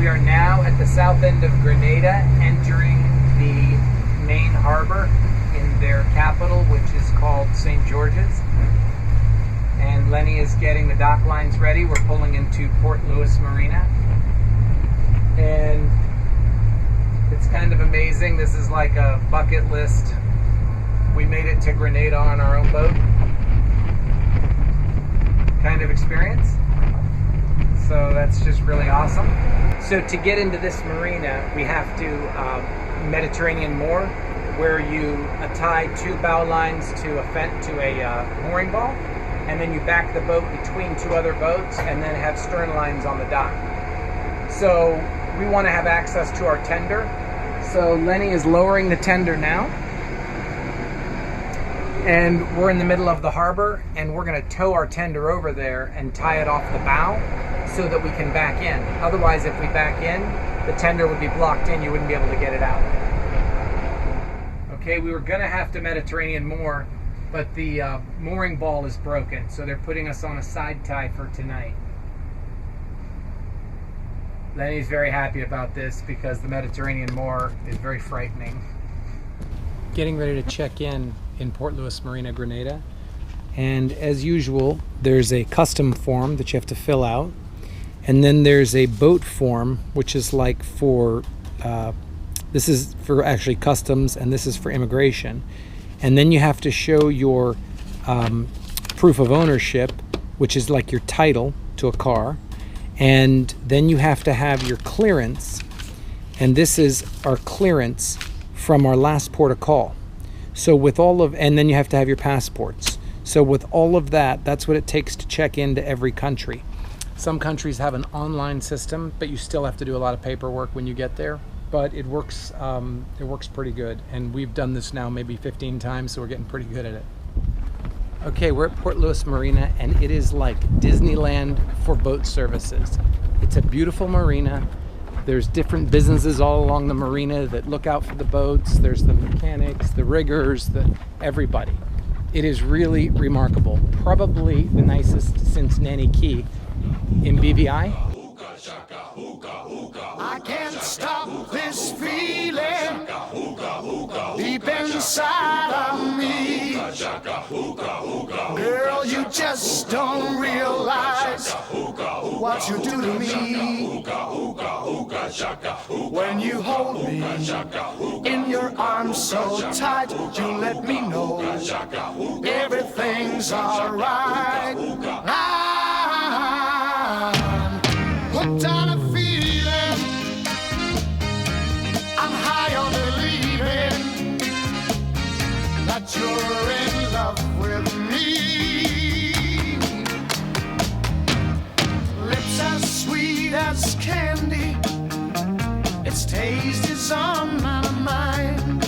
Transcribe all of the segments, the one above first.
We are now at the south end of Grenada, entering the main harbor in their capital, which is called St. George's. And Lenny is getting the dock lines ready. We're pulling into Port Louis Marina. And it's kind of amazing. This is like a bucket list. We made it to Grenada on our own boat kind of experience. So that's just really awesome. So to get into this marina, we have to Mediterranean moor, where you tie two bow lines to a mooring ball, and then you back the boat between two other boats, and then have stern lines on the dock. So we want to have access to our tender. So Lenny is lowering the tender now, and we're in the middle of the harbor, and we're going to tow our tender over there and tie it off the bow so that we can back in. Otherwise, if we back in, the tender would be blocked in. You wouldn't be able to get it out. Okay, we were going to have to Mediterranean moor, but the mooring ball is broken, so they're putting us on a side tie for tonight. Lenny's very happy about this because the Mediterranean moor is very frightening. Getting ready to check in Port Louis Marina, Grenada. And as usual, there's a custom form that you have to fill out. And then there's a boat form, which is like for, this is for actually customs, and this is for immigration. And then you have to show your proof of ownership, which is like your title to a car. And then you have to have your clearance. And this is our clearance from our last port of call. So with all of, and then you have to have your passports. So with all of that, that's what it takes to check into every country. Some countries have an online system, but you still have to do a lot of paperwork when you get there. But it works pretty good. And we've done this now maybe 15 times, so we're getting pretty good at it. Okay, we're at Port Louis Marina, and it is like Disneyland for boat services. It's a beautiful marina. There's different businesses all along the marina that look out for the boats. There's the mechanics, the riggers, everybody. It is really remarkable. Probably the nicest since Nanny Key in BVI. I can't stop this feeling deep inside of me. Girl, you just don't realize what you do to me. When you hold me in your arms so tight, you let me know everything's alright. I'm hooked on a feeling, I'm high on believing that you're in love with me. Lips as sweet as candy, its taste is on my mind.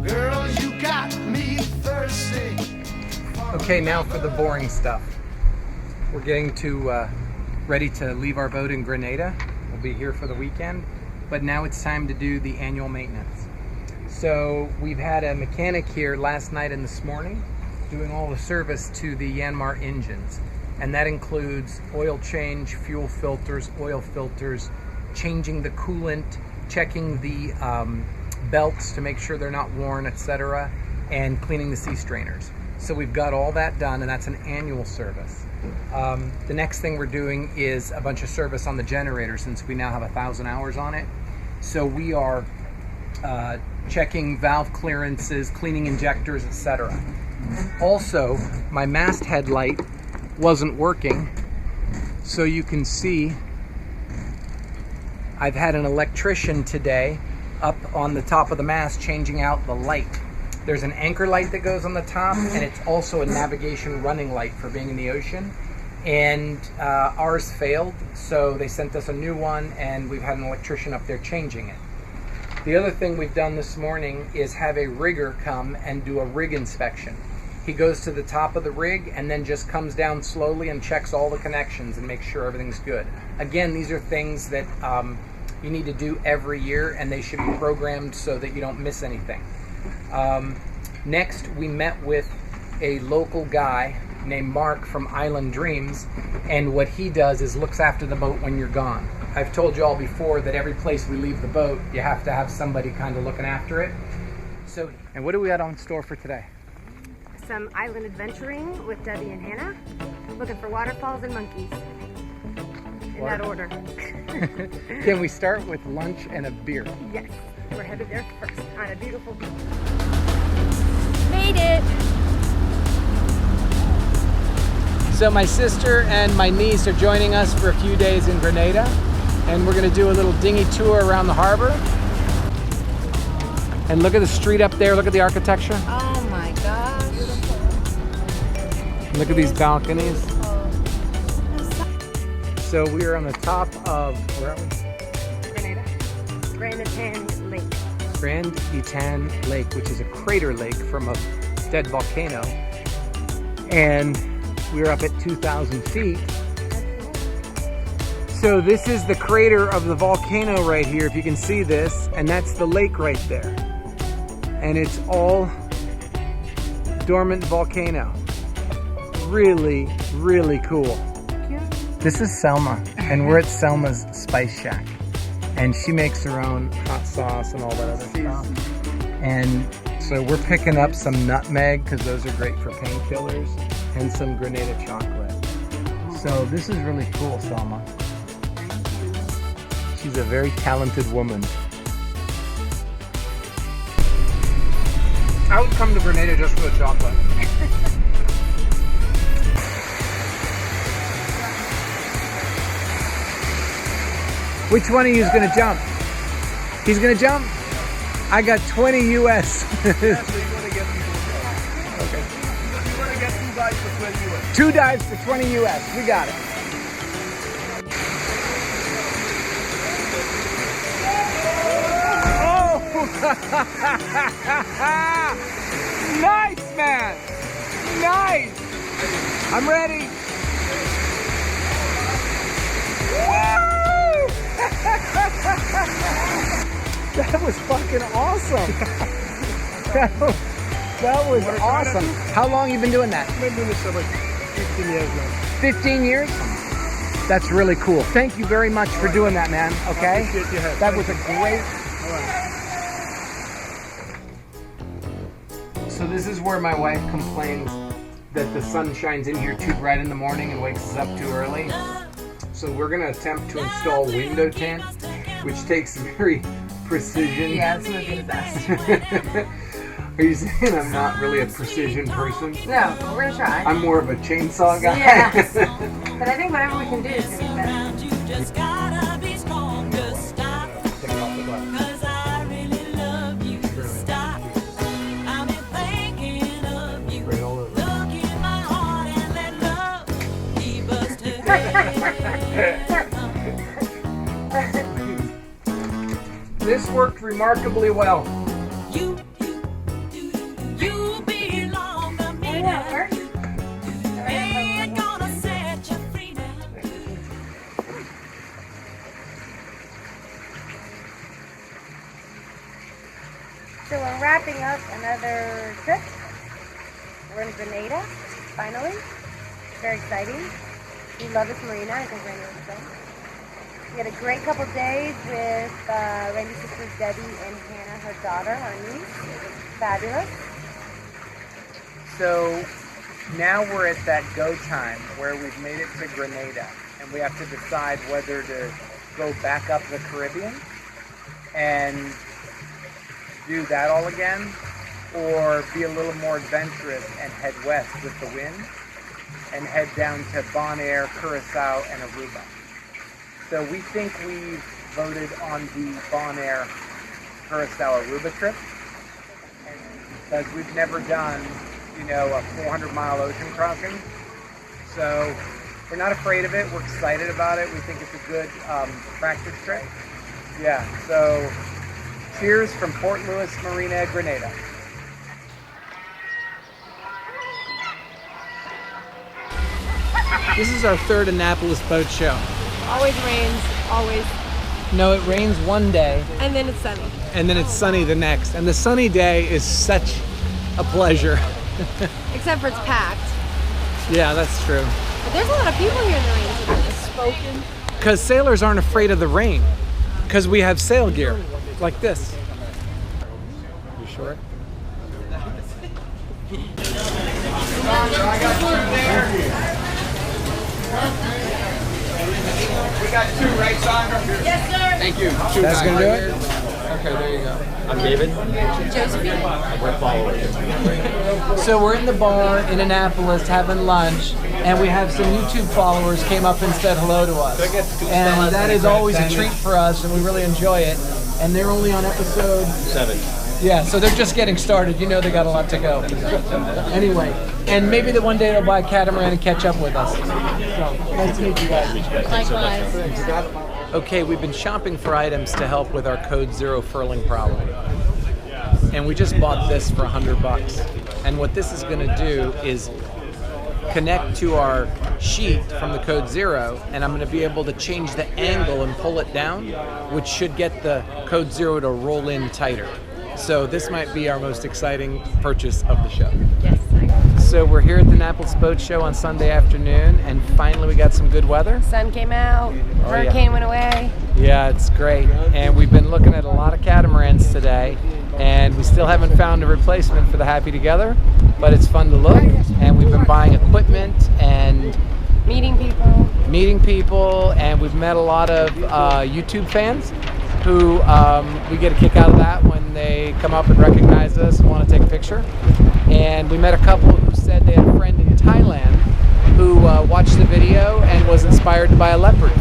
Girl, you got me thirsty. Okay, now for the boring stuff. We're getting to ready to leave our boat in Grenada. We'll be here for the weekend, but now it's time to do the annual maintenance. So we've had a mechanic here last night and this morning doing all the service to the Yanmar engines, and that includes oil change, fuel filters, oil filters, changing the coolant, checking the belts to make sure they're not worn, etc., and cleaning the sea strainers. So we've got all that done, and that's an annual service. The next thing we're doing is a bunch of service on the generator, since we now have 1,000 hours on it. So we are checking valve clearances, cleaning injectors, etc. Also, my masthead light wasn't working, so you can see I've had an electrician today up on the top of the mast changing out the light. There's an anchor light that goes on the top, and it's also a navigation running light for being in the ocean. And ours failed, so they sent us a new one, and we've had an electrician up there changing it. The other thing we've done this morning is have a rigger come and do a rig inspection. He goes to the top of the rig and then just comes down slowly and checks all the connections and makes sure everything's good. Again, these are things that you need to do every year, and they should be programmed so that you don't miss anything. Next, we met with a local guy named Mark from Island Dreams, and what he does is looks after the boat when you're gone. I've told you all before that every place we leave the boat, you have to have somebody kind of looking after it. So, and what do we got on store for today? Some island adventuring with Debbie and Hannah. Looking for waterfalls and monkeys. In that order. Can we start with lunch and a beer? Yes, we're headed there first on a beautiful beach. Made it! So my sister and my niece are joining us for a few days in Grenada, and we're gonna do a little dinghy tour around the harbor. And look at the street up there, look at the architecture. Oh my gosh. Look at these balconies. So we are on the top of, where are we? Grenada. Grand Etan Lake. Grand Etan Lake, which is a crater lake from a dead volcano. And we're up at 2,000 feet. So this is the crater of the volcano right here, if you can see this, and that's the lake right there. And it's all dormant volcano. Really, really cool. This is Selma, and we're at Selma's Spice Shack. And she makes her own hot sauce and all that other stuff. And so we're picking up some nutmeg, because those are great for painkillers, and some Grenada chocolate. So this is really cool, Selma. She's a very talented woman. I would come to Grenada just for the chocolate. Which one of you is going to jump? He's going to jump? I got 20 US. Yeah, so you're going to get people. Okay. You're going to get 2 dives for 20 US. 2 dives for 20 US. We got it. Oh! Nice, man! Nice! I'm ready. Woo! That was fucking awesome. that was awesome. How long you been doing that? I've been doing this for like 15 years now. 15 years? That's really cool. Thank you very much for doing that, man. Okay? I appreciate your help. That was a great... So this is where my wife complains that the sun shines in here too bright in the morning and wakes us up too early. So we're going to attempt to install window tint, which takes very precision. Yeah, it's going to be the best. Are you saying I'm not really a precision person? No, but we're going to try. I'm more of a chainsaw guy? Yeah. But I think whatever we can do is going to be better. Take it off the button. Bring it all over. This worked remarkably well. Yeah, it worked. So we're wrapping up another trip. We're in Grenada, finally. Very exciting. We love this marina. I think Randy was saying. We had a great couple days with Randy's sisters Debbie and Hannah, her daughter, our niece. It was fabulous. So now we're at that go time where we've made it to Grenada, and we have to decide whether to go back up the Caribbean and do that all again, or be a little more adventurous and head west with the wind and head down to Bonaire, Curacao, and Aruba. So we think we've voted on the Bonaire, Curacao, Aruba trip, because we've never done, you know, a 400-mile ocean crossing. So we're not afraid of it. We're excited about it. We think it's a good practice trip. Yeah, so cheers from Port Louis Marina, Grenada. This is our third Annapolis boat show. Always rains, always. No, it rains one day, And then it's sunny. and then it's sunny the next. And the sunny day is such a pleasure. Except for it's packed. Yeah, that's true. But there's a lot of people here in the rain today. Spoken Because sailors aren't afraid of the rain. Because we have sail gear like this. You sure? I got two there. We got two, right, Sandra? Yes, sir. Thank you. That's gonna do it? Okay, there you go. I'm David. Josephine. We're followers. So we're in the bar in Annapolis having lunch, and we have some YouTube followers came up and said hello to us. And that is always a treat for us, and we really enjoy it. And they're only on episode 7. Yeah, so they're just getting started. You know they got a lot to go. Anyway, and maybe that one day they'll buy a catamaran and catch up with us. So, nice to meet you guys. Likewise. Okay, we've been shopping for items to help with our Code Zero furling problem. And we just bought this for $100. And what this is going to do is connect to our sheet from the Code Zero, and I'm going to be able to change the angle and pull it down, which should get the Code Zero to roll in tighter. So this might be our most exciting purchase of the show. Yes. So we're here at the Annapolis Boat Show on Sunday afternoon, and finally we got some good weather. Sun came out. yeah. Hurricane went away. Yeah, it's great. And we've been looking at a lot of catamarans today, and we still haven't found a replacement for the Happy Together, but it's fun to look. And we've been buying equipment and Meeting people. and we've met a lot of YouTube fans who we get a kick out of that when they come up and recognize us and want to take a picture. And we met a couple who said they had a friend in Thailand who watched the video and was inspired to buy a Leopard.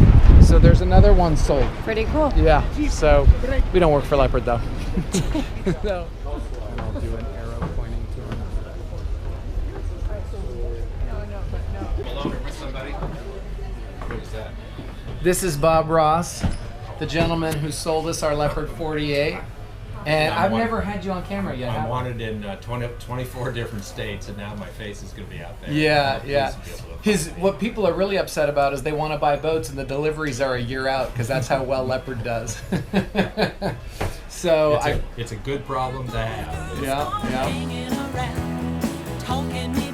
So there's another one sold. Pretty cool. Yeah, so we don't work for Leopard though. So, and I'll do an arrow pointing to him. This is Bob Ross, the gentleman who sold us our Leopard 48. And I've never had you on camera yet. I'm wanted in 24 different states, and now my face is going to be out there. Yeah, yeah. What people are really upset about is they want to buy boats and the deliveries are a year out because that's how well Leopard does. So it's a good problem to have. Yeah, yeah. Hanging around, talking me